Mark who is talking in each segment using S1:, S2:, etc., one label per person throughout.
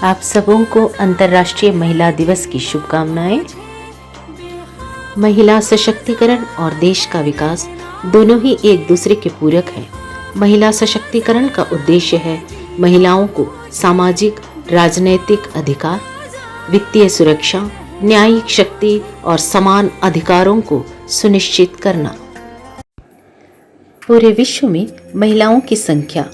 S1: आप सबों को अंतर्राष्ट्रीय महिला दिवस की शुभकामनाएं। महिला सशक्तिकरण और देश का विकास दोनों ही एक दूसरे के पूरक हैं। महिला सशक्तिकरण का उद्देश्य है महिलाओं को सामाजिक, राजनैतिक अधिकार, वित्तीय सुरक्षा, न्यायिक शक्ति और समान अधिकारों को सुनिश्चित करना। पूरे विश्व में महिलाओं की संख्या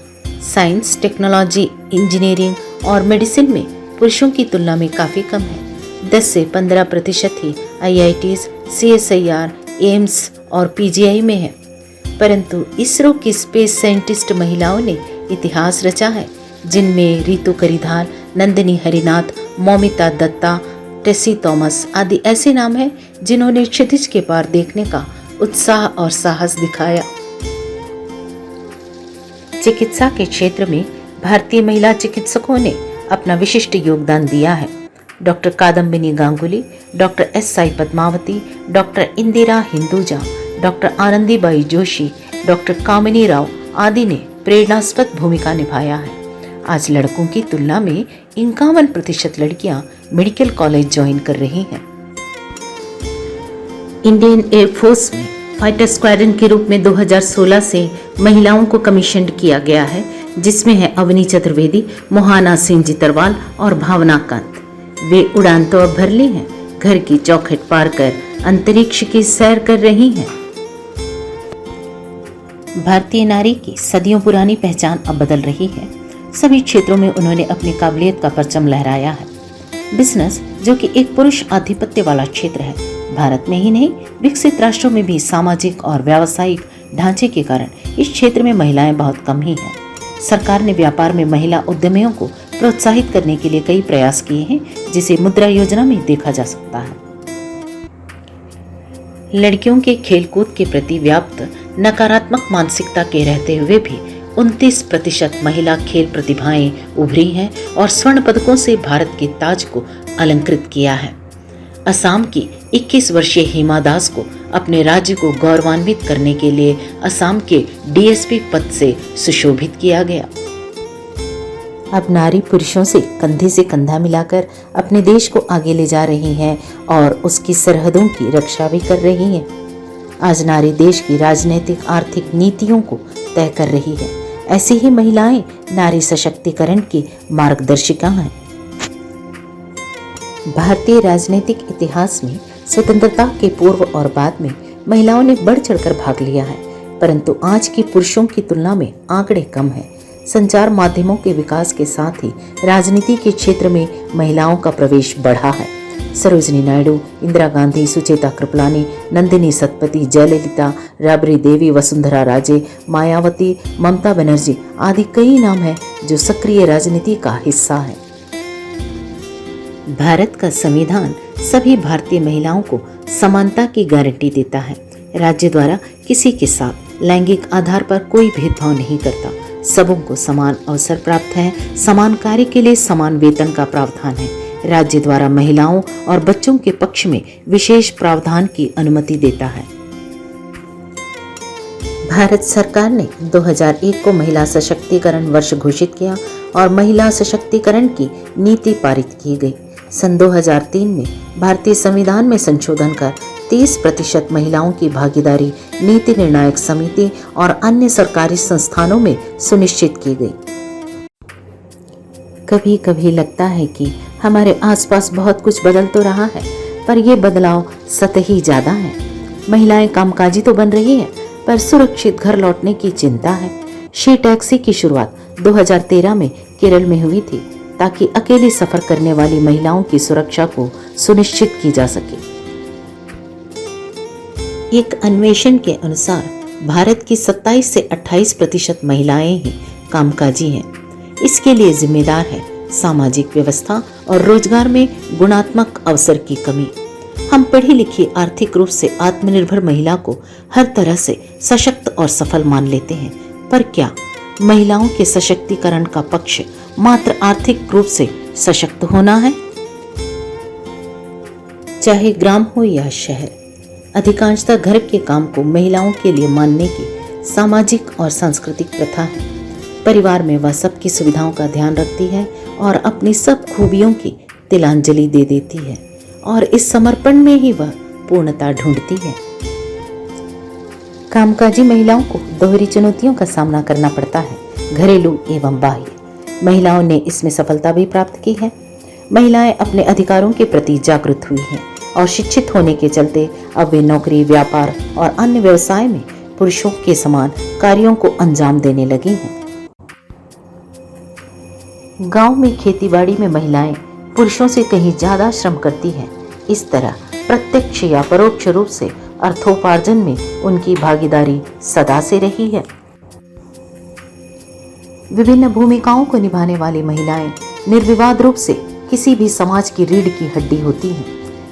S1: साइंस, टेक्नोलॉजी, इंजीनियरिंग और मेडिसिन में पुरुषों की तुलना में काफ़ी कम है। 10 से 15% ही IITs, CSIR, एम्स और PGI में है। परंतु इसरो की स्पेस साइंटिस्ट महिलाओं ने इतिहास रचा है, जिनमें रितु करिधार, नंदिनी हरिनाथ, मौमिता दत्ता, टेसी थॉमस आदि ऐसे नाम हैं जिन्होंने क्षितिज के पार देखने का उत्साह और साहस दिखाया। चिकित्सा के क्षेत्र में भारतीय महिला चिकित्सकों ने अपना विशिष्ट योगदान दिया है। Doctor Kadambini Ganguly, doctor SI Padmavati, doctor Indira Hinduja, doctor Anandibai Joshi, doctor Kamini Rao आदि ने प्रेरणास्पद भूमिका निभाया है। आज लड़कों की तुलना में 51% लड़कियां मेडिकल कॉलेज ज्वाइन कर रही हैं। इंडियन एयरफोर्स में फाइटर स्क्वाड्रन के रूप में 2016 से महिलाओं को कमीशन किया गया है, जिसमें है अवनी चतुर्वेदी, मोहाना सिंह जितरवाल और भावना कांत। वे उड़ान तो अब भर ली हैं, घर की चौखट पार कर अंतरिक्ष की सैर कर रही हैं। भारतीय नारी की सदियों पुरानी पहचान अब बदल रही है। सभी क्षेत्रों में उन्होंने अपनी काबिलियत का परचम लहराया है। बिजनेस, जो कि एक पुरुष आधिपत्य वाला क्षेत्र है, भारत में ही नहीं विकसित राष्ट्रों में भी सामाजिक और व्यावसायिक ढांचे के कारण इस क्षेत्र में महिलाएं बहुत कम ही हैं। सरकार ने व्यापार में महिला उद्यमियों को प्रोत्साहित करने के लिए कई प्रयास किए हैं, जिसे मुद्रा योजना में देखा जा सकता है। लड़कियों के खेलकूद के प्रति व्याप्त नकारात्मक मानसिकता के रहते हुए भी 29% महिला खेल प्रतिभाएं उभरी हैं और स्वर्ण पदकों से भारत के ताज को अलंकृत किया है। असम की 21 वर्षीय हिमा दास को अपने राज्य को गौरवान्वित करने के लिए असम के DSP पद से सुशोभित किया गया। अब नारी पुरुषों से कंधे से कंधा मिलाकर अपने देश को आगे ले जा रही हैं और उसकी सरहदों की रक्षा भी कर रही हैं। आज नारी देश की राजनीतिक आर्थिक नीतियों को तय कर रही है। ऐसी ही महिलाएं नारी सशक्तिकरण की मार्गदर्शिका हैं। भारतीय राजनीतिक इतिहास में स्वतंत्रता के पूर्व और बाद में महिलाओं ने बढ़ चढ़कर भाग लिया है, परंतु आज की पुरुषों की तुलना में आंकड़े कम हैं। संचार माध्यमों के विकास के साथ ही राजनीति के क्षेत्र में महिलाओं का प्रवेश बढ़ा है। सरोजिनी नायडू, इंदिरा गांधी, सुचेता कृपलानी, नंदिनी सतपथी, जयललिता, राबड़ी देवी, वसुंधरा राजे, मायावती, ममता बनर्जी आदि कई नाम हैं जो सक्रिय राजनीति का हिस्सा है। भारत का संविधान सभी भारतीय महिलाओं को समानता की गारंटी देता है। राज्य द्वारा किसी के साथ लैंगिक आधार पर कोई भेदभाव नहीं करता। सबों को समान अवसर प्राप्त है। समान कार्य के लिए समान वेतन का प्रावधान है। राज्य द्वारा महिलाओं और बच्चों के पक्ष में विशेष प्रावधान की अनुमति देता है। भारत सरकार ने 2001 को महिला सशक्तिकरण वर्ष घोषित किया और महिला सशक्तिकरण की नीति पारित की गई। सन 2003 में भारतीय संविधान में संशोधन कर 30% महिलाओं की भागीदारी नीति निर्णायक समिति और अन्य सरकारी संस्थानों में सुनिश्चित की गई। कभी कभी लगता है कि हमारे आसपास बहुत कुछ बदल तो रहा है, पर यह बदलाव सतही ज्यादा है। महिलाएं कामकाजी तो बन रही हैं, पर सुरक्षित घर लौटने की चिंता है। शी टैक्सी की शुरुआत 2013 में केरल में हुई थी, ताकि अकेले सफर करने वाली महिलाओं की सुरक्षा को सुनिश्चित की जा सके। एक अन्वेषण के अनुसार भारत की 27 से 28% महिलाएं ही कामकाजी हैं। इसके लिए जिम्मेदार है सामाजिक व्यवस्था और रोजगार में गुणात्मक अवसर की कमी। हम पढ़ी लिखी, आर्थिक रूप से आत्मनिर्भर महिला को हर तरह से सशक्त और सफल मान लेते हैं, पर क्या महिलाओं के सशक्तिकरण का पक्ष मात्र आर्थिक रूप से सशक्त होना है? चाहे ग्राम हो या शहर, अधिकांशतः घर के काम को महिलाओं के लिए मानने की सामाजिक और सांस्कृतिक प्रथा है। परिवार में वह सबकी सुविधाओं का ध्यान रखती है और अपनी सब खूबियों की तिलांजलि दे देती है और इस समर्पण में ही वह पूर्णता ढूंढती है। कामकाजी महिलाओं को दोहरी चुनौतियों का सामना करना पड़ता है, घरेलू एवं बाह्य। महिलाओं ने इसमें सफलता भी प्राप्त की है। महिलाएं अपने अधिकारों के प्रति जागरूक हुई हैं और शिक्षित होने के चलते अब वे नौकरी, व्यापार और अन्य व्यवसाय में पुरुषों के समान कार्यों को अंजाम देने लगी हैं। गांव में खेतीबाड़ी में महिलाएं पुरुषों से कहीं ज्यादा श्रम करती हैं। इस तरह प्रत्यक्ष या परोक्ष रूप से अर्थोपार्जन में उनकी भागीदारी सदा से रही है। विभिन्न भूमिकाओं को निभाने वाली महिलाएं निर्विवाद रूप से किसी भी समाज की रीढ़ की हड्डी होती हैं।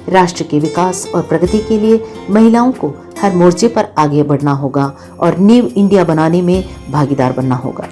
S1: राष्ट्र के विकास और प्रगति के लिए महिलाओं को हर मोर्चे पर आगे बढ़ना होगा और न्यू इंडिया बनाने में भागीदार बनना होगा।